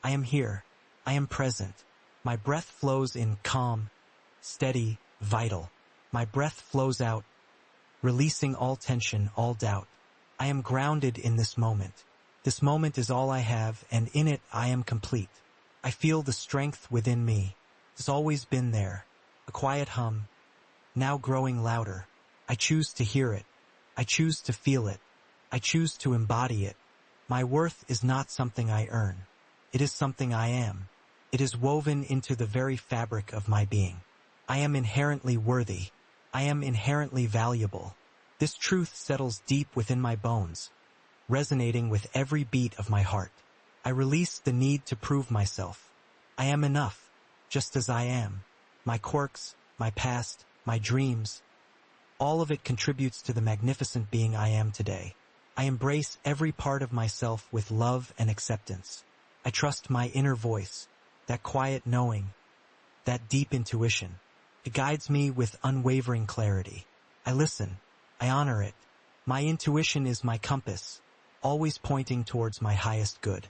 I am here. I am present. My breath flows in calm, steady, vital. My breath flows out, releasing all tension, all doubt. I am grounded in this moment. This moment is all I have, and in it I am complete. I feel the strength within me. It's always been there. A quiet hum, now growing louder. I choose to hear it. I choose to feel it. I choose to embody it. My worth is not something I earn. It is something I am. It is woven into the very fabric of my being. I am inherently worthy. I am inherently valuable. This truth settles deep within my bones, resonating with every beat of my heart. I release the need to prove myself. I am enough, just as I am. My quirks, my past, my dreams, all of it contributes to the magnificent being I am today. I embrace every part of myself with love and acceptance. I trust my inner voice, that quiet knowing, that deep intuition. It guides me with unwavering clarity. I listen. I honor it. My intuition is my compass, always pointing towards my highest good.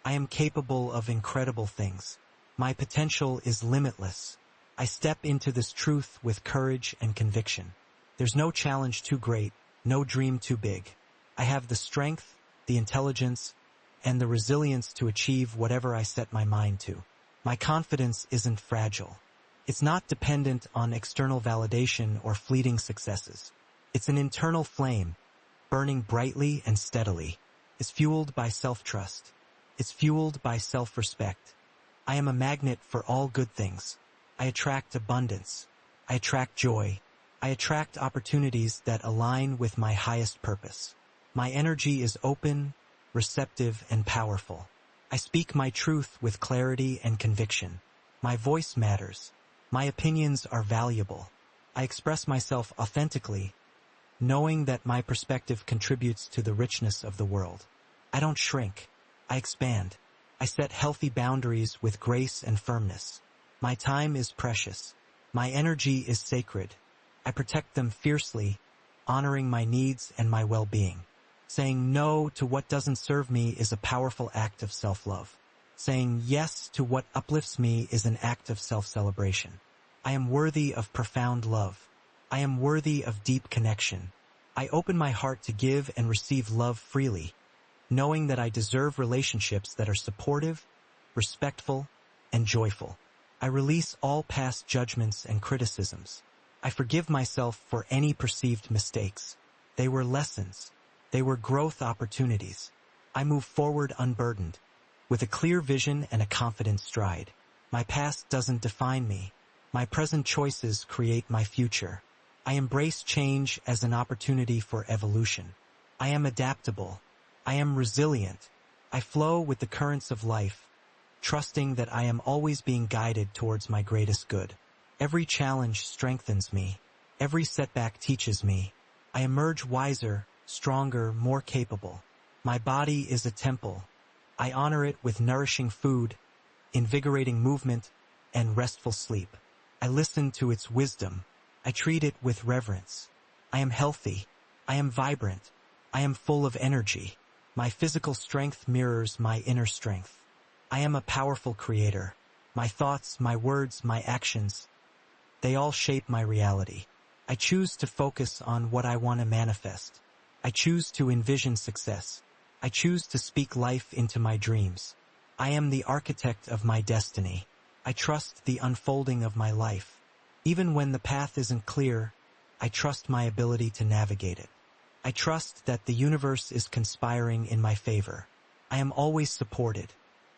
I am capable of incredible things. My potential is limitless. I step into this truth with courage and conviction. There's no challenge too great, no dream too big. I have the strength, the intelligence, and the resilience to achieve whatever I set my mind to. My confidence isn't fragile. It's not dependent on external validation or fleeting successes. It's an internal flame, burning brightly and steadily. It's fueled by self-trust. It's fueled by self-respect. I am a magnet for all good things. I attract abundance. I attract joy. I attract opportunities that align with my highest purpose. My energy is open, receptive, and powerful. I speak my truth with clarity and conviction. My voice matters. My opinions are valuable. I express myself authentically, knowing that my perspective contributes to the richness of the world. I don't shrink. I expand. I set healthy boundaries with grace and firmness. My time is precious. My energy is sacred. I protect them fiercely, honoring my needs and my well-being. Saying no to what doesn't serve me is a powerful act of self-love. Saying yes to what uplifts me is an act of self-celebration. I am worthy of profound love. I am worthy of deep connection. I open my heart to give and receive love freely, knowing that I deserve relationships that are supportive, respectful, and joyful. I release all past judgments and criticisms. I forgive myself for any perceived mistakes. They were lessons. They were growth opportunities. I move forward unburdened, with a clear vision and a confident stride. My past doesn't define me. My present choices create my future. I embrace change as an opportunity for evolution. I am adaptable. I am resilient. I flow with the currents of life, trusting that I am always being guided towards my greatest good. Every challenge strengthens me. Every setback teaches me. I emerge wiser, stronger, more capable. My body is a temple. I honor it with nourishing food, invigorating movement, and restful sleep. I listen to its wisdom. I treat it with reverence. I am healthy. I am vibrant. I am full of energy. My physical strength mirrors my inner strength. I am a powerful creator. My thoughts, my words, my actions, they all shape my reality. I choose to focus on what I want to manifest. I choose to envision success. I choose to speak life into my dreams. I am the architect of my destiny. I trust the unfolding of my life. Even when the path isn't clear, I trust my ability to navigate it. I trust that the universe is conspiring in my favor. I am always supported.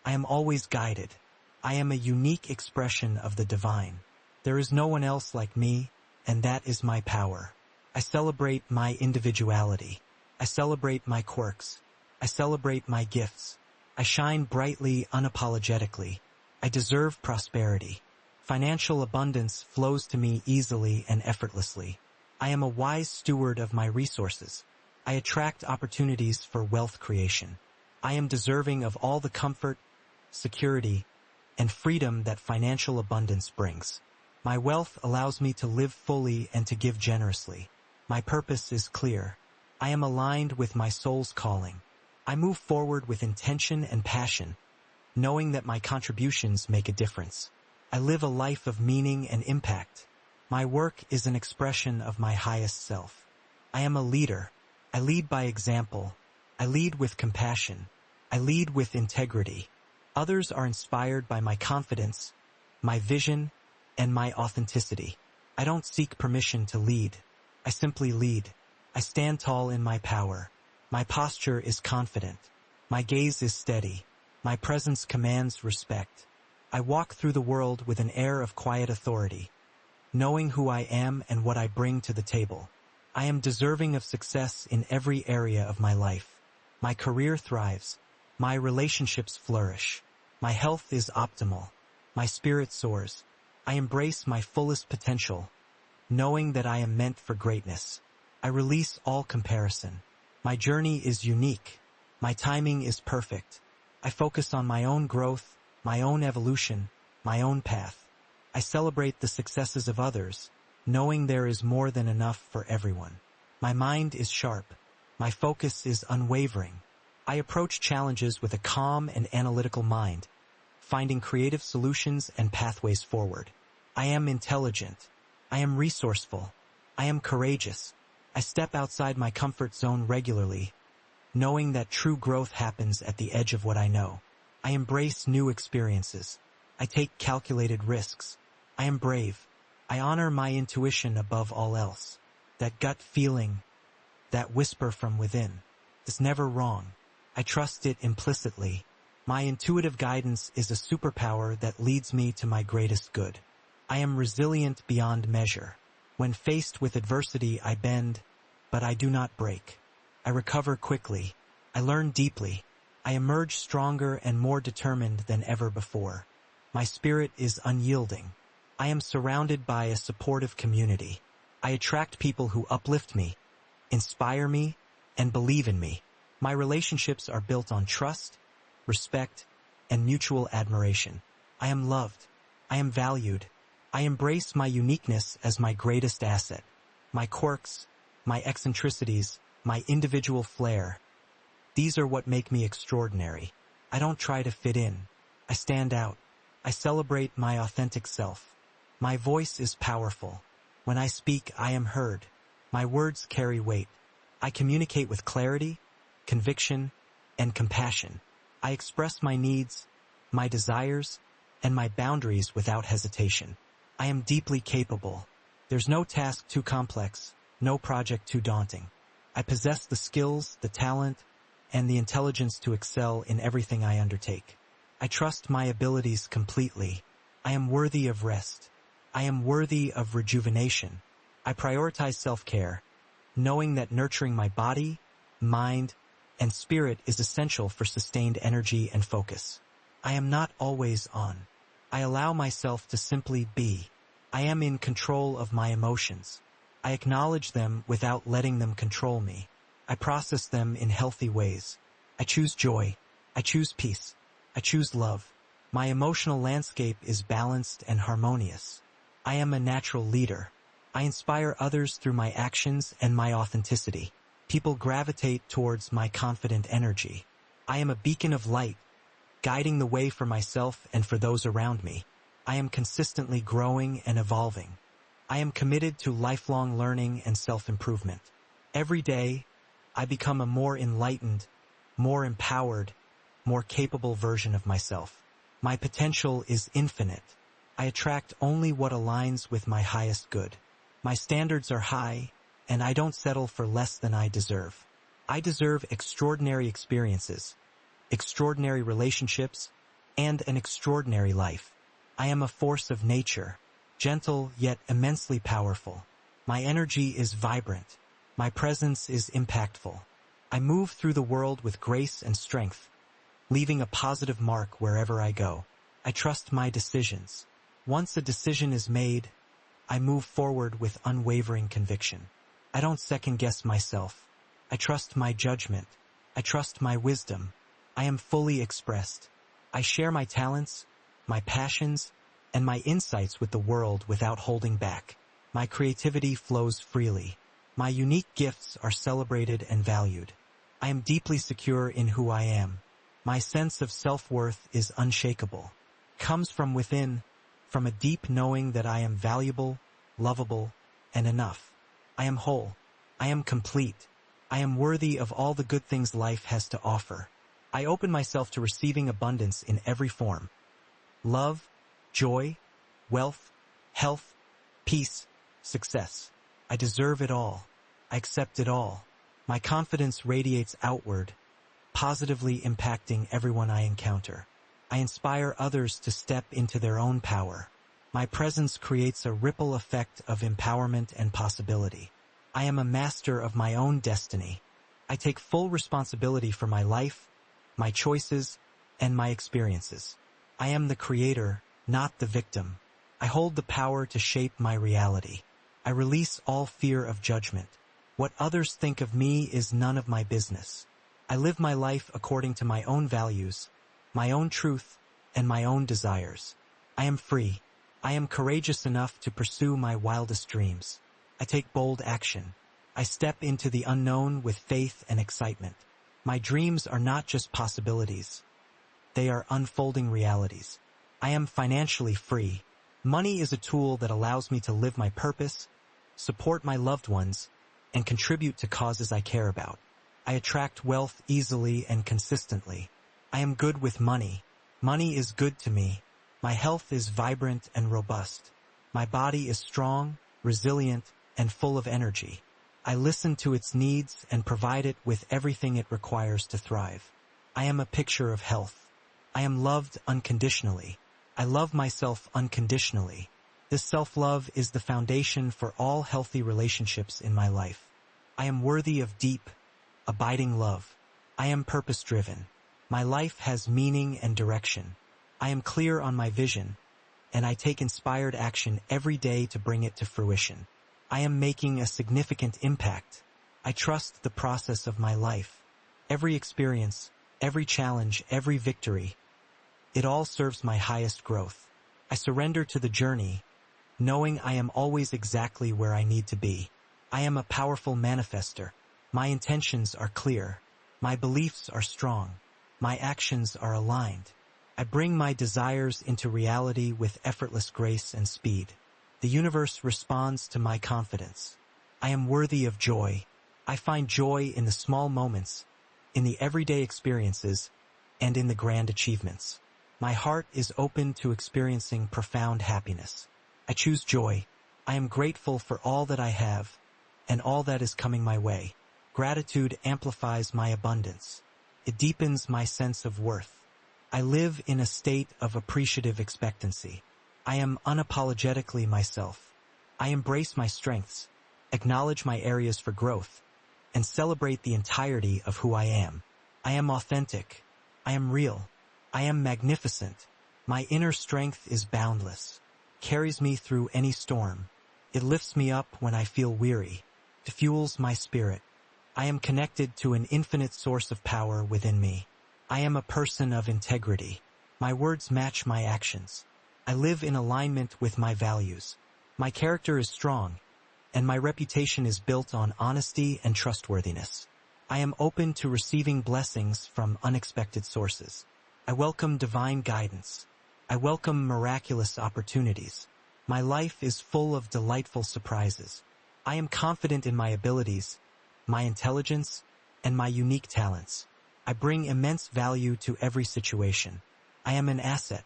I am always guided. I am a unique expression of the divine. There is no one else like me, and that is my power. I celebrate my individuality. I celebrate my quirks. I celebrate my gifts. I shine brightly, unapologetically. I deserve prosperity. Financial abundance flows to me easily and effortlessly. I am a wise steward of my resources. I attract opportunities for wealth creation. I am deserving of all the comfort, security, and freedom that financial abundance brings. My wealth allows me to live fully and to give generously. My purpose is clear. I am aligned with my soul's calling. I move forward with intention and passion, knowing that my contributions make a difference. I live a life of meaning and impact. My work is an expression of my highest self. I am a leader. I lead by example. I lead with compassion. I lead with integrity. Others are inspired by my confidence, my vision, and my authenticity. I don't seek permission to lead. I simply lead. I stand tall in my power. My posture is confident. My gaze is steady. My presence commands respect. I walk through the world with an air of quiet authority, knowing who I am and what I bring to the table. I am deserving of success in every area of my life. My career thrives. My relationships flourish. My health is optimal. My spirit soars. I embrace my fullest potential, knowing that I am meant for greatness. I release all comparison. My journey is unique. My timing is perfect. I focus on my own growth, my own evolution, my own path. I celebrate the successes of others, knowing there is more than enough for everyone. My mind is sharp. My focus is unwavering. I approach challenges with a calm and analytical mind, finding creative solutions and pathways forward. I am intelligent. I am resourceful. I am courageous. I step outside my comfort zone regularly, knowing that true growth happens at the edge of what I know. I embrace new experiences. I take calculated risks. I am brave. I honor my intuition above all else. That gut feeling, that whisper from within, is never wrong. I trust it implicitly. My intuitive guidance is a superpower that leads me to my greatest good. I am resilient beyond measure. When faced with adversity, I bend, but I do not break. I recover quickly. I learn deeply. I emerge stronger and more determined than ever before. My spirit is unyielding. I am surrounded by a supportive community. I attract people who uplift me, inspire me, and believe in me. My relationships are built on trust, respect, and mutual admiration. I am loved. I am valued. I embrace my uniqueness as my greatest asset. My quirks, my eccentricities, my individual flair. These are what make me extraordinary. I don't try to fit in. I stand out. I celebrate my authentic self. My voice is powerful. When I speak, I am heard. My words carry weight. I communicate with clarity, conviction, and compassion. I express my needs, my desires, and my boundaries without hesitation. I am deeply capable. There's no task too complex, no project too daunting. I possess the skills, the talent, and the intelligence to excel in everything I undertake. I trust my abilities completely. I am worthy of rest. I am worthy of rejuvenation. I prioritize self-care, knowing that nurturing my body, mind, and spirit is essential for sustained energy and focus. I am not always on. I allow myself to simply be. I am in control of my emotions. I acknowledge them without letting them control me. I process them in healthy ways. I choose joy. I choose peace. I choose love. My emotional landscape is balanced and harmonious. I am a natural leader. I inspire others through my actions and my authenticity. People gravitate towards my confident energy. I am a beacon of light, guiding the way for myself and for those around me. I am consistently growing and evolving. I am committed to lifelong learning and self-improvement. Every day, I become a more enlightened, more empowered, more capable version of myself. My potential is infinite. I attract only what aligns with my highest good. My standards are high, and I don't settle for less than I deserve. I deserve extraordinary experiences, extraordinary relationships, and an extraordinary life. I am a force of nature, gentle yet immensely powerful. My energy is vibrant. My presence is impactful. I move through the world with grace and strength, leaving a positive mark wherever I go. I trust my decisions. Once a decision is made, I move forward with unwavering conviction. I don't second-guess myself. I trust my judgment. I trust my wisdom. I am fully expressed. I share my talents, my passions, and my insights with the world without holding back. My creativity flows freely. My unique gifts are celebrated and valued. I am deeply secure in who I am, My sense of self-worth is unshakable. Comes from within, from a deep knowing that I am valuable, lovable, and enough. I am whole. I am complete. I am worthy of all the good things life has to offer. I open myself to receiving abundance in every form. Love, joy, wealth, health, peace, success. I deserve it all. I accept it all. My confidence radiates outward, positively impacting everyone I encounter. I inspire others to step into their own power. My presence creates a ripple effect of empowerment and possibility. I am a master of my own destiny. I take full responsibility for my life, my choices, and my experiences. I am the creator, not the victim. I hold the power to shape my reality. I release all fear of judgment. What others think of me is none of my business. I live my life according to my own values, my own truth, and my own desires. I am free. I am courageous enough to pursue my wildest dreams. I take bold action. I step into the unknown with faith and excitement. My dreams are not just possibilities. They are unfolding realities. I am financially free. Money is a tool that allows me to live my purpose, support my loved ones, and contribute to causes I care about. I attract wealth easily and consistently. I am good with money. Money is good to me. My health is vibrant and robust. My body is strong, resilient, and full of energy. I listen to its needs and provide it with everything it requires to thrive. I am a picture of health. I am loved unconditionally. I love myself unconditionally. This self-love is the foundation for all healthy relationships in my life. I am worthy of deep, abiding love. I am purpose-driven. My life has meaning and direction. I am clear on my vision, and I take inspired action every day to bring it to fruition. I am making a significant impact. I trust the process of my life. Every experience, every challenge, every victory, it all serves my highest growth. I surrender to the journey, knowing I am always exactly where I need to be. I am a powerful manifester. My intentions are clear. My beliefs are strong. My actions are aligned. I bring my desires into reality with effortless grace and speed. The universe responds to my confidence. I am worthy of joy. I find joy in the small moments, in the everyday experiences, and in the grand achievements. My heart is open to experiencing profound happiness. I choose joy. I am grateful for all that I have and all that is coming my way. Gratitude amplifies my abundance. It deepens my sense of worth. I live in a state of appreciative expectancy. I am unapologetically myself. I embrace my strengths, acknowledge my areas for growth, and celebrate the entirety of who I am. I am authentic. I am real. I am magnificent. My inner strength is boundless, carries me through any storm. It lifts me up when I feel weary. It fuels my spirit. I am connected to an infinite source of power within me. I am a person of integrity. My words match my actions. I live in alignment with my values. My character is strong, and my reputation is built on honesty and trustworthiness. I am open to receiving blessings from unexpected sources. I welcome divine guidance. I welcome miraculous opportunities. My life is full of delightful surprises. I am confident in my abilities, my intelligence, and my unique talents. I bring immense value to every situation. I am an asset.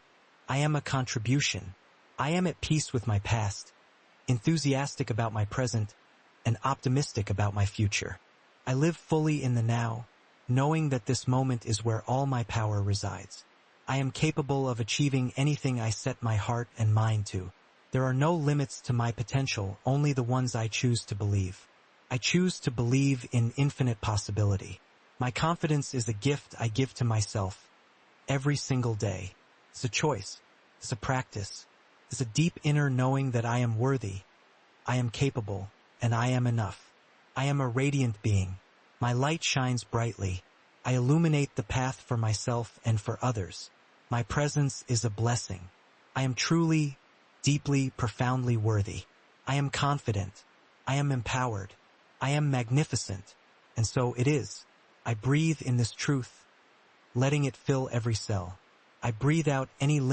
I am a contribution. I am at peace with my past, enthusiastic about my present, and optimistic about my future. I live fully in the now, knowing that this moment is where all my power resides. I am capable of achieving anything I set my heart and mind to. There are no limits to my potential, only the ones I choose to believe. I choose to believe in infinite possibility. My confidence is a gift I give to myself every single day. It's a choice. It's a practice. It's a deep inner knowing that I am worthy, I am capable, and I am enough. I am a radiant being. My light shines brightly. I illuminate the path for myself and for others. My presence is a blessing. I am truly, deeply, profoundly worthy. I am confident. I am empowered. I am magnificent. And so it is. I breathe in this truth, letting it fill every cell. I breathe out any lingering